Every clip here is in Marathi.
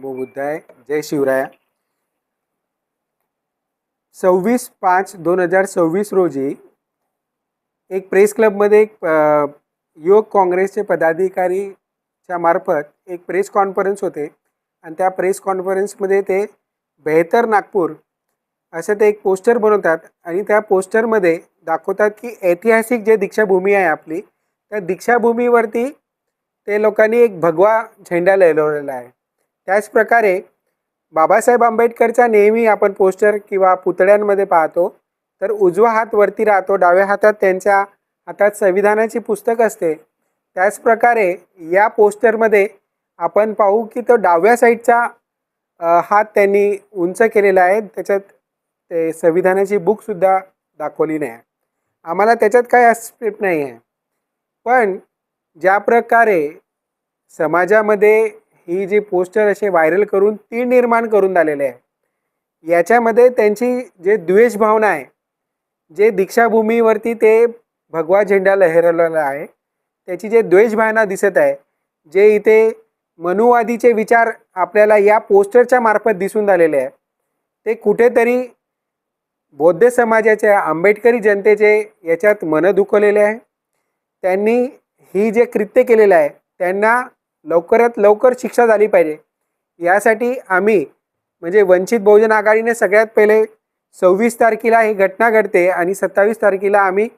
नमो बुद्धाय. जय शिवराय. 26/5/2026 रोजी एक प्रेस क्लबमध्ये एक युवक काँग्रेसचे पदाधिकारीच्या मार्फत एक प्रेस कॉन्फरन्स होते आणि त्या प्रेस कॉन्फरन्समध्ये ते बेहतर नागपूर असं ते एक पोस्टर बनवतात आणि त्या पोस्टरमध्ये दाखवतात की ऐतिहासिक जे दीक्षाभूमी आहे आपली, त्या दीक्षाभूमीवरती ते लोकांनी एक भगवा झेंडा लहरवलेला आहे. त्याचप्रकारे बाबासाहेब आंबेडकरचा नेहमी आपण पोस्टर किंवा पुतळ्यांमध्ये पाहतो तर उजवा हात वरती राहतो, डाव्या हातात त्यांच्या हातात संविधानाची पुस्तक असते. त्याचप्रकारे या पोस्टरमध्ये आपण पाहू की तो डाव्या साईडचा हात त्यांनी उंच केलेला आहे. त्याच्यात ते संविधानाची बुकसुद्धा दाखवली नाही. आम्हाला त्याच्यात काही आक्षेप नाही आहे, पण ज्या प्रकारे समाजामध्ये ही जी पोस्टर असे व्हायरल करून तीळ निर्माण करून झालेले आहे, याच्यामध्ये त्यांची जे द्वेष भावना आहे, जे दीक्षाभूमीवरती ते भगवा झेंडा लहरवलेला आहे त्याची जे द्वेष भावना दिसत आहे, जे इथे मनुवादीचे विचार आपल्याला या पोस्टरच्या मार्फत दिसून झालेले आहे, ते कुठेतरी बौद्ध समाजाच्या आंबेडकरी जनतेचे याच्यात मन दुखवलेले आहे. त्यांनी ही जे कृत्य केलेलं आहे त्यांना लवकरात लवकर शिक्षा झाली पाहिजे. यासाठी आम्ही म्हणजे वंचित बहुजन आघाडीने सगळ्यात पहिले 26 तारखेला ही घटना घडते आणि 27 तारखेला आम्ही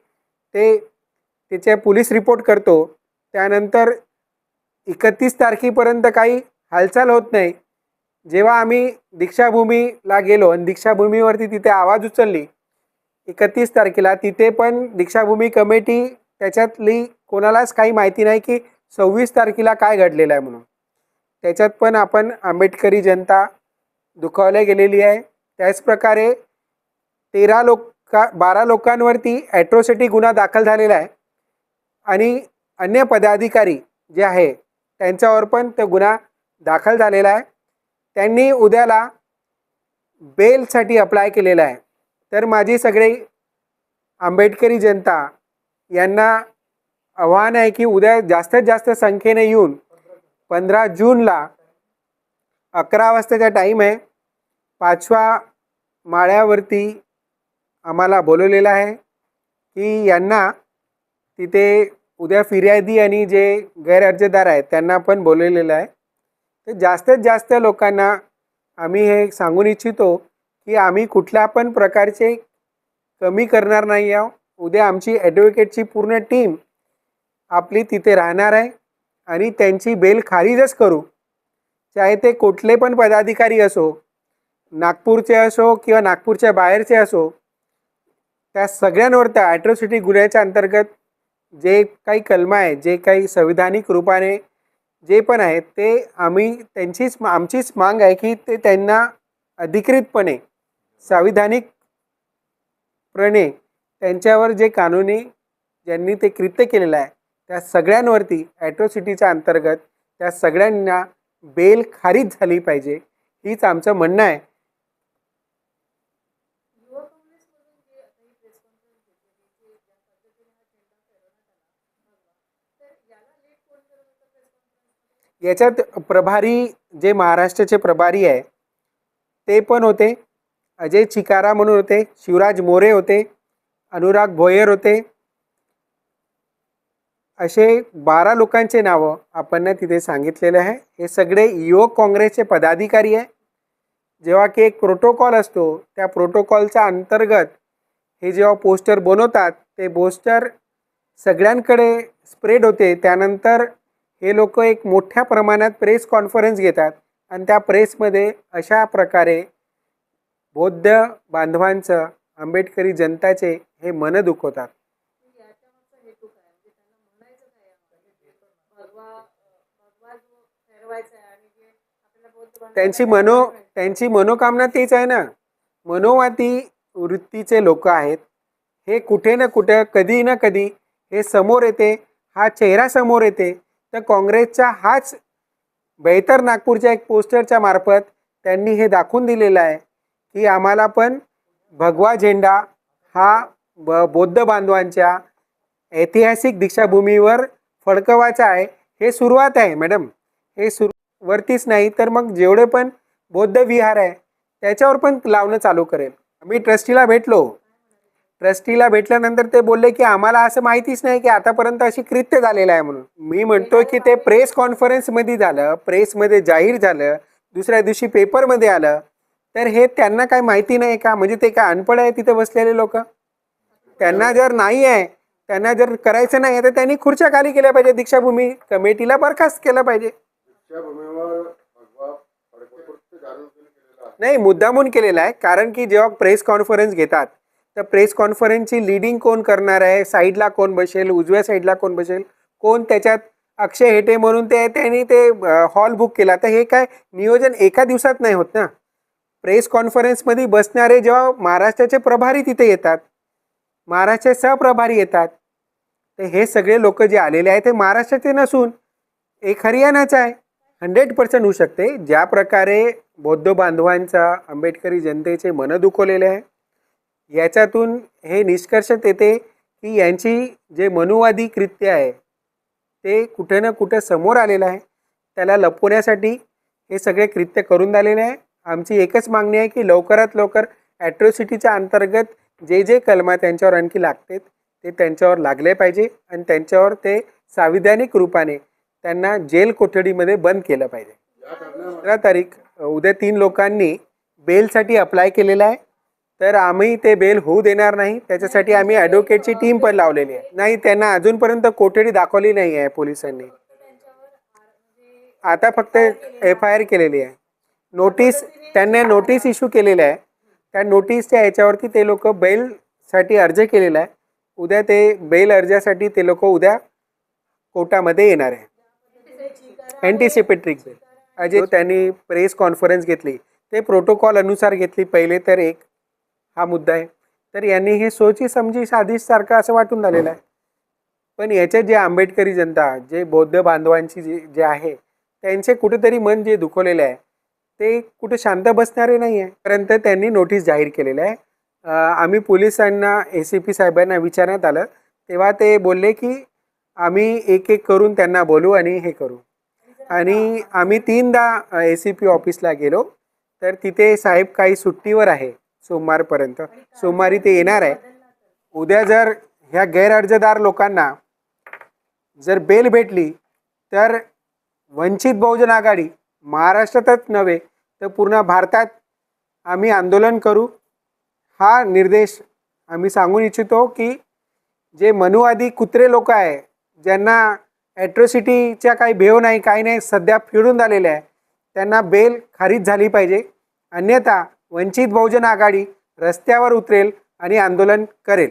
त्याचे पोलीस रिपोर्ट करतो. त्यानंतर 31 तारखेपर्यंत काही हालचाल होत नाही. जेव्हा आम्ही दीक्षाभूमीला गेलो आणि दीक्षाभूमीवरती तिथे आवाज उचलली 31 तारखेला, तिथे पण दीक्षाभूमी कमिटी त्याच्यातली कोणालाच काही माहिती नाही की 26 तारखेला काय घडलेलं आहे म्हणून. त्याच्यात पण आपण आंबेडकरी जनता दुखावल्या गेलेली आहे. त्याचप्रकारे 12 लोकांवरती ॲट्रॉसिटी गुन्हा दाखल झालेला आहे आणि अन्य पदाधिकारी जे आहे त्यांच्यावर पण तो गुन्हा दाखल झालेला आहे. त्यांनी उद्याला बेलसाठी अप्लाय केलेला आहे. तर माझी सगळी आंबेडकरी जनता यांना आव्हान आहे की उद्या जास्तीत जास्त संख्येने येऊन 15 जूनला 11 वाजताचा टाईम आहे, 5व्या माळ्यावरती आम्हाला बोलवलेलं आहे की यांना तिथे उद्या फिर्यादी आणि जे गैरअर्जदार आहेत त्यांना पण बोलवलेलं आहे. तर जास्तीत जास्त लोकांना आम्ही हे सांगून इच्छितो की आम्ही कुठल्या पण प्रकारचे कमी करणार नाही आहोत. उद्या आमची ॲडव्होकेटची पूर्ण टीम आपली तिथे राहणार आहे आणि त्यांची बेल खारिजच करू. चाहे ते कुठले पण पदाधिकारी असो, नागपूरचे असो किंवा नागपूरच्या बाहेरचे असो, त्या सगळ्यांवर त्या ॲट्रॉसिटी गुन्ह्याच्या अंतर्गत जे काही कलम आहे, जे काही संविधानिक रूपाने जे पण आहेत ते आमचीच मांग आहे की ते त्यांना अधिकृतपणे संविधानिकपणे त्यांच्यावर जे कानूनी ज्यांनी ते कृत्य केलेलं आहे त्या सगळ्यांवरती ॲट्रॉसिटीच्या अंतर्गत त्या सगळ्यांना बेल खारिज झाली पाहिजे, हीच आमचं म्हणणं आहे. याच्यात प्रभारी जे महाराष्ट्राचे प्रभारी आहे ते पण होते, अजय चिकारा म्हणून होते, शिवराज मोरे होते, अनुराग भोयर होते, असे 12 लोकांचे नावं आपण तिथे सांगितलेले आहे. हे सगळे युवक काँग्रेसचे पदाधिकारी आहे. जेव्हा की एक प्रोटोकॉल असतो त्या प्रोटोकॉलच्या अंतर्गत हे जेव्हा पोस्टर बनवतात ते पोस्टर सगळ्यांकडे स्प्रेड होते. त्यानंतर हे लोक एक मोठ्या प्रमाणात प्रेस कॉन्फरन्स घेतात आणि त्या प्रेसमध्ये अशा प्रकारे बौद्ध बांधवांचं, आंबेडकरी जनताचे हे मन दुखवतात. त्यांची मनोकामना तेच आहे ना. मनोवादी वृत्तीचे लोक आहेत. हे कुठे ना कुठे कधी ना कधी हे समोर येते, हा चेहरा समोर येते. तर काँग्रेसचा हाच बेहतर नागपूरच्या एक पोस्टरच्या मार्फत त्यांनी हे दाखवून दिलेलं आहे की आम्हाला पण भगवा झेंडा हा बौद्ध बांधवांच्या ऐतिहासिक दीक्षाभूमीवर फडकवायचा आहे. हे सुरुवात आहे मॅडम, हे वरतीच नाही तर मग जेवढे पण बौद्ध विहार आहे त्याच्यावर पण लावणं चालू करेल. मी ट्रस्टीला भेटलो. ट्रस्टीला भेटल्यानंतर ते बोलले की आम्हाला असं माहितीच नाही की आतापर्यंत अशी कृत्य झालेलं आहे म्हणून. मी म्हणतो की ते प्रेस कॉन्फरन्समध्ये झालं, प्रेसमध्ये जाहीर झालं, दुसऱ्या दिवशी पेपरमध्ये आलं, तर हे त्यांना काय माहिती नाही का? म्हणजे ते काय अनपढ आहे तिथे बसलेले लोक? त्यांना जर नाही आहे, त्यांना जर करायचं नाही तर त्यांनी खुर्च्या खाली केल्या पाहिजे. दीक्षाभूमी कमिटीला बरखास्त केलं पाहिजे. नाही, मुद्दामून केलेला आहे. कारण की जेव्हा प्रेस कॉन्फरन्स घेतात तर प्रेस कॉन्फरन्सची लीडिंग कोण करणार आहे, साईडला कोण बसेल, उजव्या साईडला कोण बसेल, कोण त्याच्यात अक्षय हेटे म्हणून त्यांनी ते हॉल बुक केला. तर हे काय नियोजन एका दिवसात नाही होत ना. प्रेस कॉन्फरन्समध्ये बसणारे जेव्हा महाराष्ट्राचे प्रभारी तिथे येतात, महाराष्ट्राचे सहप्रभारी येतात, तर हे सगळे लोक जे आलेले आहेत ते महाराष्ट्राचे नसून एक हरियाणाचा आहे. 100% होऊ शकते. ज्या प्रकारे बौद्ध बांधवांचा, आंबेडकरी जनतेचे मन दुखवलेले आहे, याच्यातून हे निष्कर्षात येते की यांची जे मनुवादी कृत्य आहे ते कुठे ना कुठे समोर आलेलं आहे. त्याला लपवण्यासाठी हे सगळे कृत्य करून आलेले आहे. आमची एकच मागणी आहे की लवकरात लवकर ॲट्रॉसिटीच्या अंतर्गत जे कलमा त्यांच्यावर आणखी लागतात ते त्यांच्यावर लागले पाहिजे आणि त्यांच्यावर ते संविधानिक रूपाने त्यांना जेल कोठडीमध्ये बंद केलं पाहिजे. 15 तारीख उद्या 3 लोकांनी बेलसाठी अप्लाय केलेला आहे. तर आम्ही ते बेल होऊ देणार नाही. त्याच्यासाठी आम्ही ॲडव्होकेटची टीम पण लावलेली आहे. नाही, त्यांना अजूनपर्यंत कोठडी दाखवली नाही आहे पोलिसांनी. आता फक्त FIR केलेली आहे. त्यांनी नोटीस इश्यू केलेलं आहे. त्या नोटीसच्या याच्यावरती ते लोक बेलसाठी अर्ज केलेला आहे. उद्या ते बेल अर्जासाठी ते लोक उद्या कोर्टामध्ये येणार आहे. Anticipatory bell. अजय त्यांनी प्रेस कॉन्फरन्स घेतली ते प्रोटोकॉल अनुसार घेतली. पहिले तर एक हा मुद्दा आहे. तर यांनी हे सोची समजी साजिशसारखं असं वाटून झालेलं आहे. पण याचे जे आंबेडकरी जनता, जे बौद्ध बांधवांची जे आहे त्यांचे कुठेतरी मन जे दुखवलेले आहे ते कुठे शांत बसणारे नाही आहे. पर्यंत त्यांनी नोटीस जाहीर केलेलं आहे. आम्ही पोलिसांना ACP साहेबांना विचारण्यात आलं तेव्हा ते बोलले की आम्ही एक एक करून त्यांना बोलू आणि हे करू. आणि आम्ही 3दा ACP ऑफिसला गेलो तर तिथे साहेब काही सुट्टीवर आहे सोमवारपर्यंत. सोमवारी ते येणार आहे. उद्या जर ह्या गैरअर्जदार लोकांना जर बेल भेटली तर वंचित बहुजन आघाडी महाराष्ट्रातच नव्हे तर पूर्ण भारतात आम्ही आंदोलन करू. हा निर्देश आम्ही सांगून इच्छितो की जे मनुवादी कुत्रे लोक आहे, ज्यांना ॲट्रॉसिटीच्या काही भेव नाही, काही नाही, सध्या फिरून झालेले आहे, त्यांना बेल खारिज झाली पाहिजे. अन्यथा वंचित बहुजन आघाडी रस्त्यावर उतरेल आणि आंदोलन करेल.